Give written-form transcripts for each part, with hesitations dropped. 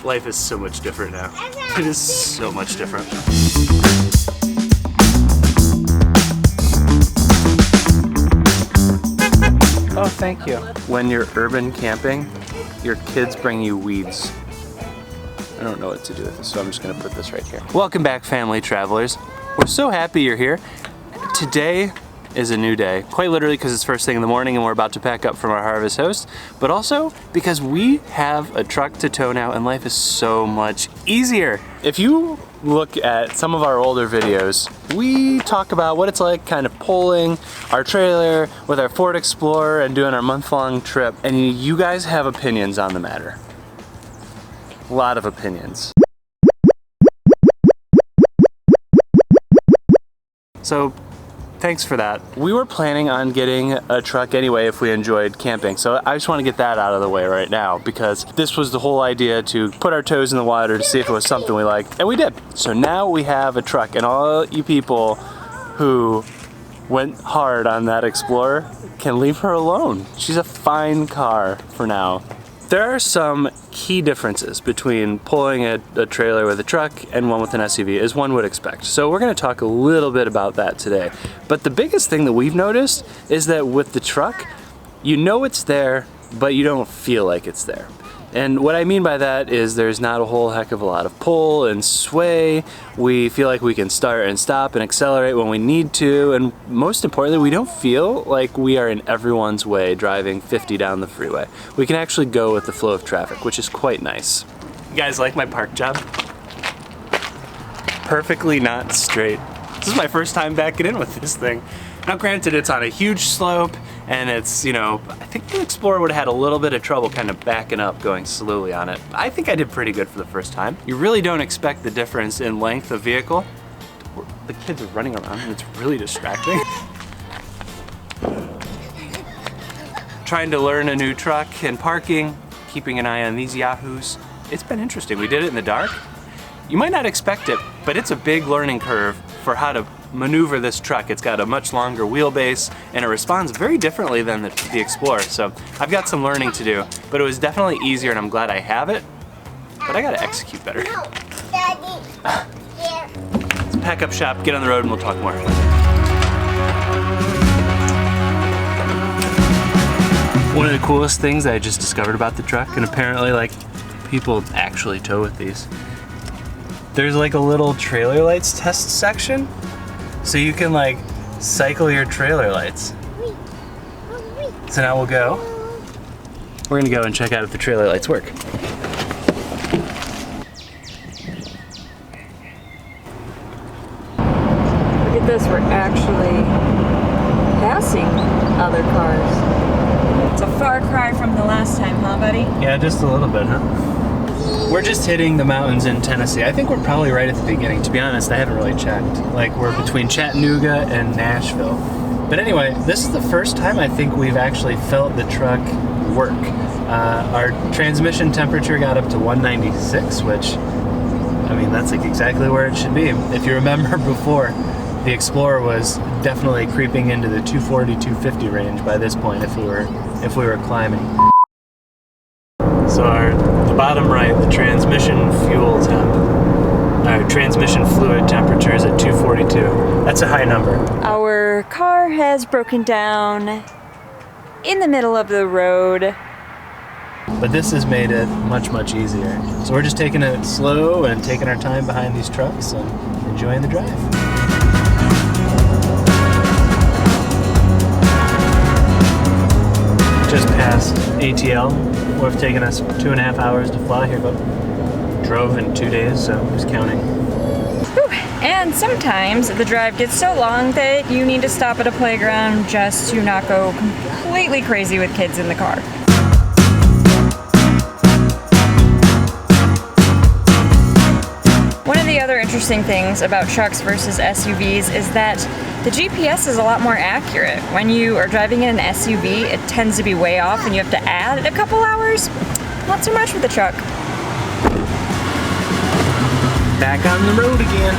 Life is so much different now. It is so much different. Oh, thank you. When you're urban camping, your kids bring you weeds. I don't know what to do with this, so I'm just gonna put this right here. Welcome back, family travelers. We're so happy you're here. Today is a new day, quite literally because it's first thing in the morning and we're about to pack up from our harvest host, but also because we have a truck to tow now and life is so much easier. If you look at some of our older videos, we talk about what it's like kind of pulling our trailer with our Ford Explorer and doing our month-long trip, and you guys have opinions on the matter. A lot of opinions. So thanks for that. We were planning on getting a truck anyway if we enjoyed camping, so I just want to get that out of the way right now because this was the whole idea, to put our toes in the water to see if it was something we liked, and we did. So now we have a truck, and all you people who went hard on that Explorer can leave her alone. She's a fine car for now. There are some key differences between pulling a trailer with a truck and one with an SUV, as one would expect. So we're going to talk a little bit about that today. But the biggest thing that we've noticed is that with the truck, you know it's there, but you don't feel like it's there. And what I mean by that is there's not a whole heck of a lot of pull and sway. We feel like we can start and stop and accelerate when we need to, and most importantly, we don't feel like we are in everyone's way driving 50 down the freeway. We can actually go with the flow of traffic, which is quite nice. You guys like my park job? Perfectly not straight. This is my first time backing in with this thing. Now granted, it's on a huge slope, and it's, you know, I think the Explorer would have had a little bit of trouble kind of backing up going slowly on it. I think I did pretty good for the first time. You really don't expect the difference in length of vehicle. The kids are running around and it's really distracting. Trying to learn a new truck and parking, keeping an eye on these yahoos. It's been interesting. We did it in the dark. You might not expect it, but it's a big learning curve for how to maneuver this truck. It's got a much longer wheelbase and it responds very differently than the Explorer. So I've got some learning to do, but it was definitely easier and I'm glad I have it, but I gotta execute better. No, Daddy. Let's pack up shop, get on the road, and we'll talk more. One of the coolest things that I just discovered about the truck, and apparently like people actually tow with these, there's like a little trailer lights test section. So you can like cycle your trailer lights. So now we'll go. We're gonna go and check out if the trailer lights work. Look at this, we're actually passing other cars. It's a far cry from the last time, huh, buddy? Yeah, just a little bit, huh? We're just hitting the mountains in Tennessee. I think we're probably right at the beginning. To be honest, I haven't really checked. Like, we're between Chattanooga and Nashville. But anyway, this is the first time I think we've actually felt the truck work. Our transmission temperature got up to 196, which, I mean, that's like exactly where it should be. If you remember before, the Explorer was definitely creeping into the 240, 250 range by this point if we were climbing. So the bottom right, the transmission fuel temp, transmission fluid temperature is at 242. That's a high number. Our car has broken down in the middle of the road. But this has made it much, much easier. So we're just taking it slow and taking our time behind these trucks and enjoying the drive. Just past ATL. Would have taken us 2.5 hours to fly here, but drove in 2 days, so who's counting? Whew. And sometimes the drive gets so long that you need to stop at a playground just to not go completely crazy with kids in the car. One of the other interesting things about trucks versus SUVs is that the GPS is a lot more accurate. When you are driving in an SUV, it tends to be way off and you have to add a couple hours. Not so much with the truck. Back on the road again.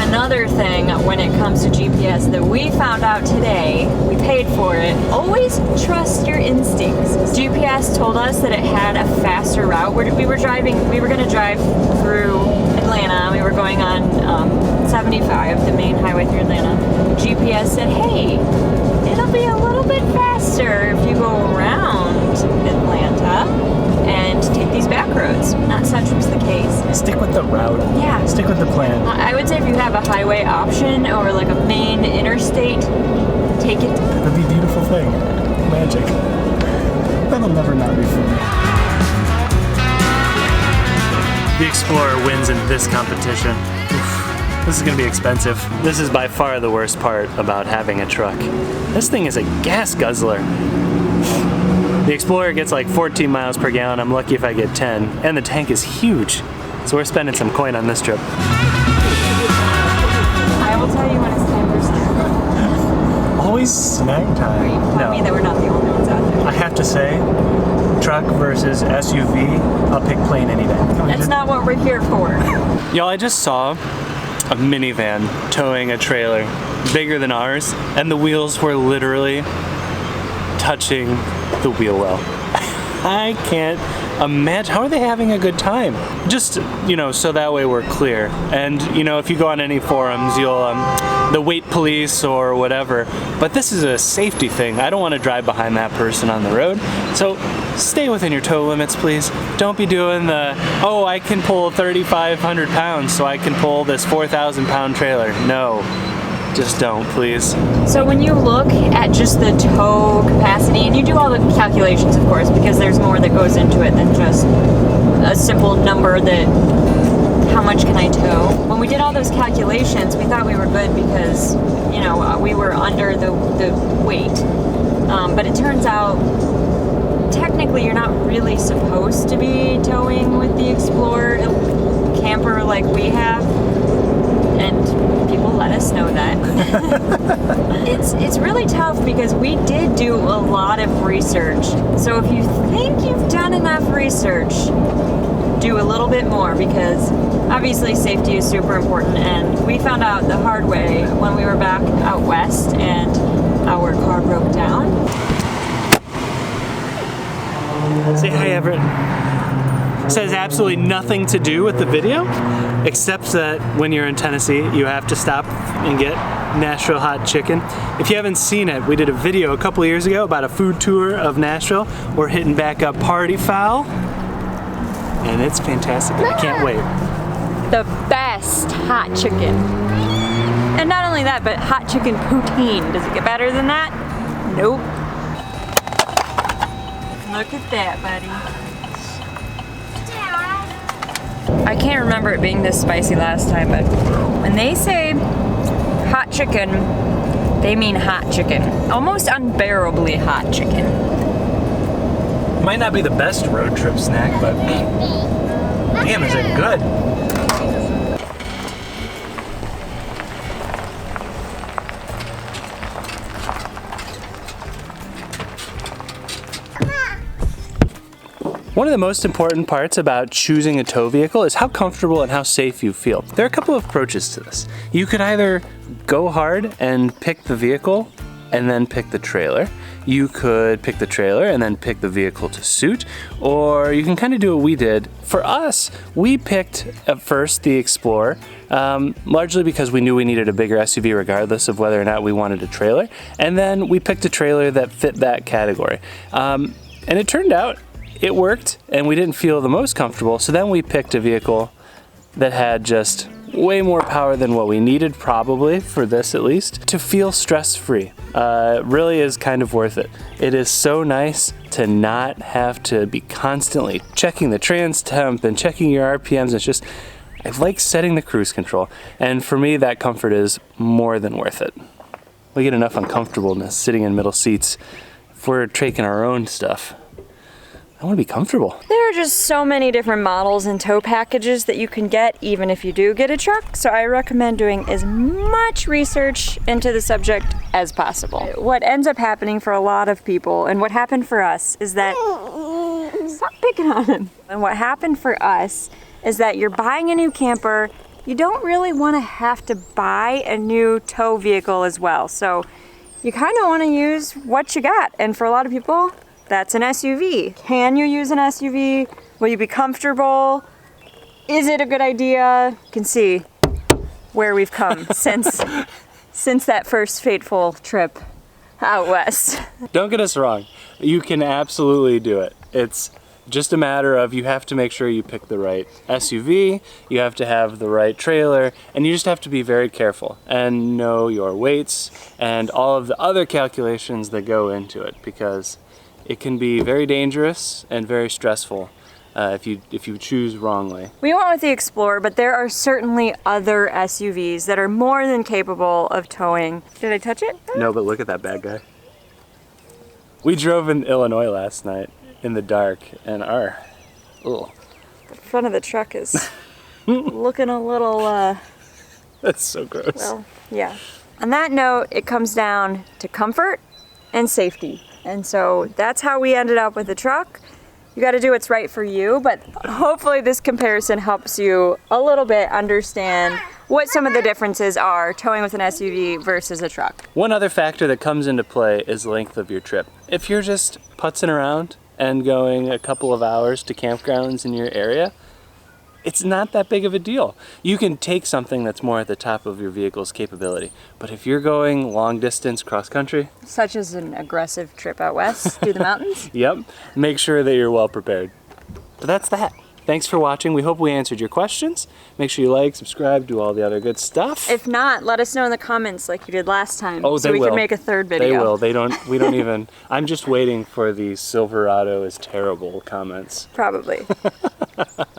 another thing when it comes to GPS that we found out today, we paid for it, always trust your instincts. GPS told us that it had a faster route. We were going to drive through Atlanta. We were going on 75, the main highway through Atlanta. GPS said, hey, it'll be a little bit faster if you go around Atlanta and take these back roads. Not such was the case. Stick with the route. Yeah. Stick with the plan. I would say if you have a highway option or like a main interstate, take it. That'd be a beautiful thing. Magic. That'll never not be fun. The Explorer wins in this competition. Oof, this is gonna be expensive. This is by far the worst part about having a truck. This thing is a gas guzzler. The Explorer gets like 14 miles per gallon. I'm lucky if I get 10. And the tank is huge. So we're spending some coin on this trip. I will tell you when it's time for snack. Always snack time. Tell me that we're not the only ones out there. I have to say, truck versus SUV, I'll pick plane any day. That's not what we're here for. Y'all, I just saw a minivan towing a trailer bigger than ours, and the wheels were literally touching the wheel well. I can't imagine. How are they having a good time? Just, you know, so that way we're clear. And, you know, if you go on any forums, you'll, the weight police or whatever, but this is a safety thing. I don't want to drive behind that person on the road. So stay within your tow limits, please. Don't be doing the, oh, I can pull 3,500 pounds, so I can pull this 4,000 pound trailer. No. Just don't, please. So when you look at just the tow capacity, and you do all the calculations, of course, because there's more that goes into it than just a simple number that, how much can I tow? When we did all those calculations, we thought we were good because, you know, we were under the weight. But it turns out, technically, you're not really supposed to be towing with the Explorer camper like we have. And people let us know that. It's really tough because we did do a lot of research. So if you think you've done enough research, do a little bit more because obviously safety is super important, and we found out the hard way when we were back out west and our car broke down. Say hi, Everett. This has absolutely nothing to do with the video, except that when you're in Tennessee, you have to stop and get Nashville hot chicken. If you haven't seen it, we did a video a couple of years ago about a food tour of Nashville. We're hitting back up Party Foul, and it's fantastic. I can't wait. The best hot chicken. And not only that, but hot chicken poutine. Does it get better than that? Nope. Look at that, buddy. I can't remember it being this spicy last time, but when they say hot chicken, they mean hot chicken. Almost unbearably hot chicken. Might not be the best road trip snack, but damn, is it good. One of the most important parts about choosing a tow vehicle is how comfortable and how safe you feel. There are a couple of approaches to this. You could either go hard and pick the vehicle and then pick the trailer. You could pick the trailer and then pick the vehicle to suit, or you can kind of do what we did. For us, we picked at first the Explorer, largely because we knew we needed a bigger SUV regardless of whether or not we wanted a trailer, and then we picked a trailer that fit that category. And it turned out it worked, and we didn't feel the most comfortable, so then we picked a vehicle that had just way more power than what we needed, probably, for this at least, to feel stress-free. Really is kind of worth it. It is so nice to not have to be constantly checking the trans temp and checking your RPMs. It's just, I like setting the cruise control, and for me, that comfort is more than worth it. We get enough uncomfortableness sitting in middle seats if we're taking our own stuff. I want to be comfortable. There are just so many different models and tow packages that you can get even if you do get a truck, so I recommend doing as much research into the subject as possible. What ends up happening for a lot of people, and what happened for us, is that... Stop picking on him. And what happened for us is that you're buying a new camper you don't really want to have to buy a new tow vehicle as well. So you kind of want to use what you got. And for a lot of people, that's an SUV. Can you use an SUV? Will you be comfortable? Is it a good idea? You can see where we've come since that first fateful trip out west. Don't get us wrong. You can absolutely do it. It's just a matter of you have to make sure you pick the right SUV, you have to have the right trailer, and you just have to be very careful and know your weights and all of the other calculations that go into it, because it can be very dangerous and very stressful if you choose wrongly. We went with the Explorer, but there are certainly other SUVs that are more than capable of towing. Did I touch it? No, but look at that bad guy. We drove in Illinois last night in the dark, and the front of the truck is looking a little, that's so gross. well, yeah. On that note, it comes down to comfort and safety. And so that's how we ended up with the truck. You got to do what's right for you, but hopefully this comparison helps you a little bit understand what some of the differences are towing with an SUV versus a truck. One other factor that comes into play is length of your trip. If you're just putzing around and going a couple of hours to campgrounds in your area, it's not that big of a deal. You can take something that's more at the top of your vehicle's capability. But if you're going long distance cross country, such as an aggressive trip out west through the mountains, yep, make sure that you're well prepared. But that's that. Thanks for watching. We hope we answered your questions. Make sure you like, subscribe, do all the other good stuff. If not, let us know in the comments like you did last time. Oh, so they we will. can make a third video. They will. We don't even. I'm just waiting for the Silverado is terrible comments. Probably.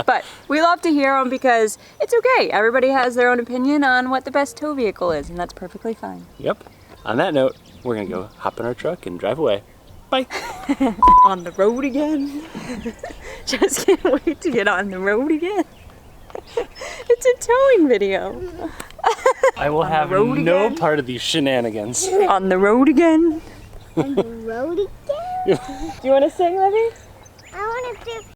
But we love to hear them because it's okay. Everybody has their own opinion on what the best tow vehicle is, and that's perfectly fine. Yep. On that note, we're going to go hop in our truck and drive away. Bye. On the road again. Just can't wait to get on the road again. It's a towing video. I will have no part of these shenanigans. On the road again. On the road again? Do you want to sing, Libby? I want to do